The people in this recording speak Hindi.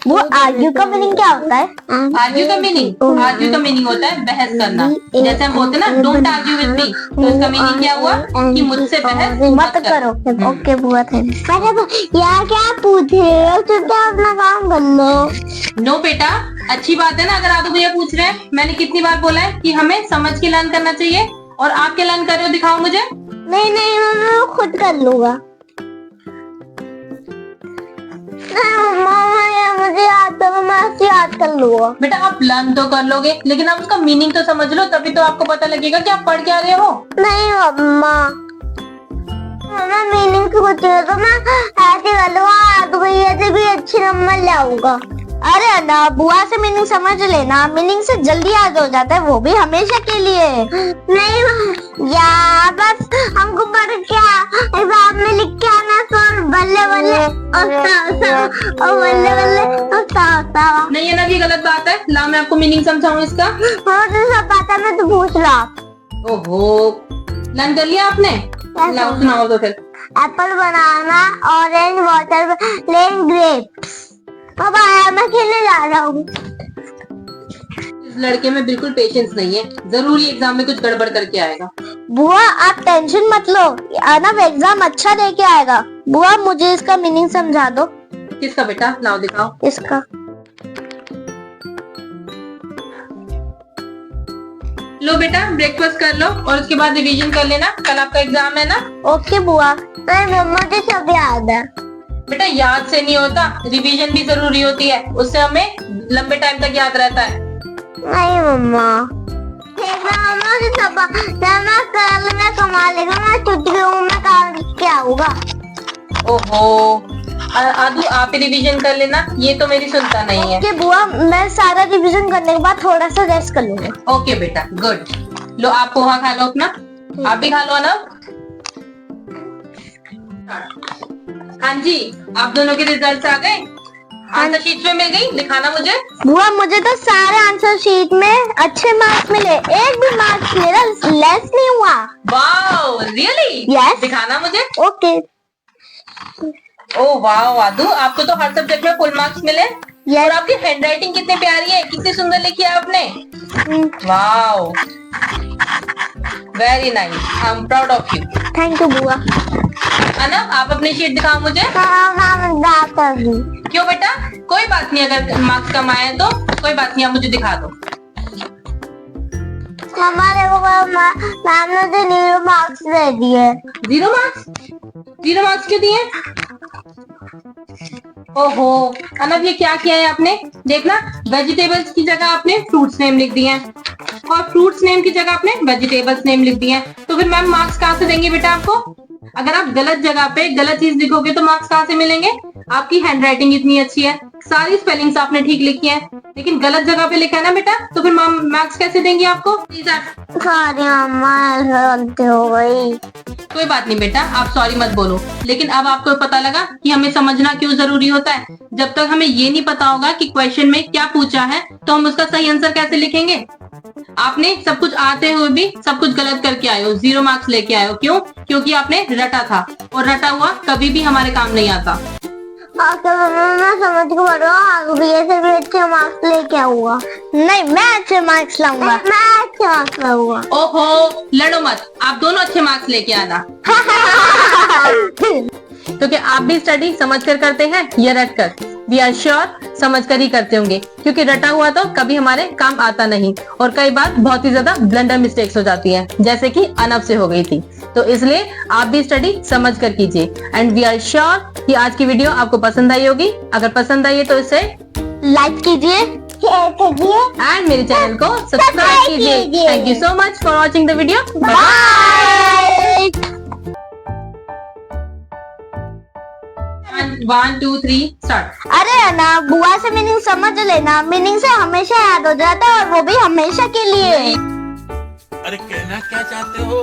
वो आर्ग्यू का मीनिंग क्या होता है? आर्ग्यू का मीनिंग होता है बहस करना। जैसे हम बोलते हैं ना, डोंट आर्ग्यू विद मी, तो इसका मीनिंग क्या हुआ कि मुझसे बहस मत करो। ओके बुआ, थैंक्स। यार क्या पूछ रहे हो, तो क्या अपना काम कर लो। नो बेटा, अच्छी बात है ना अगर आप भैया पूछ रहे हैं। मैंने कितनी बार बोला है कि हमें समझ के लर्न करना चाहिए, और आप क्या लर्न कर रहे हो, दिखाओ मुझे। नहीं मैं खुद कर लूंगा। मुझे याद कर लूंगा। बेटा आप लर्न तो कर लोगे, लेकिन आप उसका मीनिंग तो समझ लो, तभी तो आपको पता लगेगा कि आप पढ़ क्या रहे हो। नहीं मम्मा, मैं मीनिंग से पूछ रही हूँ, तो मैं ऐसे कर लूंगा, तो भैया से भी अच्छे नंबर लाऊंगा। अरे ना बुआ से मीनिंग समझ लेना, मीनिंग से जल्दी याद हो जाता है, वो भी हमेशा के लिए। नहीं यार, बस हमको पढ़ क्या एग्जाम में लिख के आना, तो बल्ले बल्ले और बल्ले बल्ले। नहीं है ना, ये गलत बात है। ला मैं आपको मीनिंग समझाऊं इसका। हाँ तो सब पता, मैं तो पूछ रहा। ओहो, लर्न कर लिया आपने? लाओ सुनाओ तो फिर। एप्पल, बनाना, ऑरेंज, वाटरमेलन, ग्रेप्स। अब आया, मैं खेलने जा रहा हूँ। इस लड़के में बिल्कुल पेशेंस नहीं है, जरूर ये एग्जाम में कुछ गड़बड़ करके आएगा। बुआ आप टेंशन मत लो, अनब एग्जाम अच्छा दे के आएगा। बुआ मुझे इसका मीनिंग समझा दो। किसका बेटा, लाओ दिखाओ। इसका। लो बेटा ब्रेकफास्ट कर लो, और उसके बाद रिवीजन कर लेना, कल आपका एग्जाम है ना। ओके बुआ, मुझे सब याद है। बेटा याद से नहीं होता, रिवीजन भी जरूरी होती है, उससे हमें लंबे टाइम तक याद रहता है। नहीं मम्मा, मुझे सब कल मैं कमा लेगा, मैं छुट्टी में काम के आऊंगा। ओहो आदू, आप ही रिवीजन कर लेना, ये तो मेरी सुनता नहीं है। ओके बुआ, मैं सारा रिवीजन करने के बाद थोड़ा सा रेस्ट कर लूंगा। ओके बेटा, गुड। लो आप पोहा खा लो अपना, आप भी खा लो ना। हाँ जी, आप दोनों के रिजल्ट्स आ गए, आंसर शीट में मिल गई, दिखाना मुझे। बुआ मुझे तो सारे आंसर शीट में अच्छे मार्क्स मिले, एक भी मार्क्स मेरा लेस नहीं हुआ। Wow really? यस। दिखाना मुझे। ओके। ओह वाओ आदू, आपको तो हर सब्जेक्ट में फुल मार्क्स मिले। yes. और आपकी हैंडराइटिंग कितनी प्यारी है, कितनी सुंदर लिखी है आपने। Wow, very nice, I am proud of you. Thank you बुआ। अना आप अपनी शीट दिखाओ मुझे। क्यों बेटा? कोई बात नहीं, अगर मार्क्स कम आए तो कोई बात नहीं, आप मुझे दिखा दो। हमारे मैम ने तो 0 मार्क्स दे दिए। 0 मार्क्स? 0 मार्क्स क्यों दिए? ओहो अनब, ये क्या किया है आपने? देखना, वेजिटेबल्स की जगह आपने फ्रूट्स नेम लिख दिए हैं, और फ्रूट्स नेम की जगह आपने वेजिटेबल्स नेम लिख दिए हैं, तो फिर मैम मार्क्स कहाँ से देंगे बेटा आपको? अगर आप गलत जगह पे गलत चीज लिखोगे तो मार्क्स कहाँ से मिलेंगे? आपकी हैंडराइटिंग इतनी अच्छी है, सारी स्पेलिंग्स आपने ठीक लिखी है, लेकिन गलत जगह पे लिखा है ना बेटा, तो फिर मार्क्स कैसे देंगे आपको? प्लीज सॉरी मम्मा, गलती हो गई। कोई बात नहीं बेटा, आप सॉरी मत बोलो, लेकिन अब आपको पता लगा कि हमें समझना क्यों जरूरी होता है। जब तक हमें ये नहीं पता होगा कि क्वेश्चन में क्या पूछा है, तो हम उसका सही आंसर कैसे लिखेंगे? आपने सब कुछ आते हुए भी सब कुछ गलत करके आए हो, 0 मार्क्स लेके आए हो। क्यों? क्योंकि आपने रटा था, और रटा हुआ कभी भी हमारे काम नहीं आता। मैं समझ को पढ़ रहा हूँ, से भी अच्छे मार्क्स लेके आऊंगा। नहीं, मैं अच्छे मार्क्स लाऊंगा। मैं अच्छे मार्क्स लाऊंगा। ओहो लड़ो मत, आप दोनों अच्छे मार्क्स लेके आना। तो क्या आप भी स्टडी समझ कर करते हैं या रट कर? वी आर श्योर समझ कर ही करते होंगे, क्योंकि रटा हुआ तो कभी हमारे काम आता नहीं, और कई बार बहुत ही ज्यादा ब्लंडर मिस्टेक्स हो जाती हैं, जैसे कि अनब से हो गई थी। तो इसलिए आप भी स्टडी समझ कर कीजिए, एंड वी आर श्योर कि आज की वीडियो आपको पसंद आई होगी। अगर पसंद आई है तो इसे लाइक कीजिए, शेयर कीजिए, एंड मेरे चैनल को सब्सक्राइब कीजिए। Thank you so much for watching the video. Bye. 1 2 3 start. अरे ना बुआ से मीनिंग समझ लेना, मीनिंग से हमेशा याद हो जाता है, और वो भी हमेशा के लिए। अरे कहना क्या चाहते हो?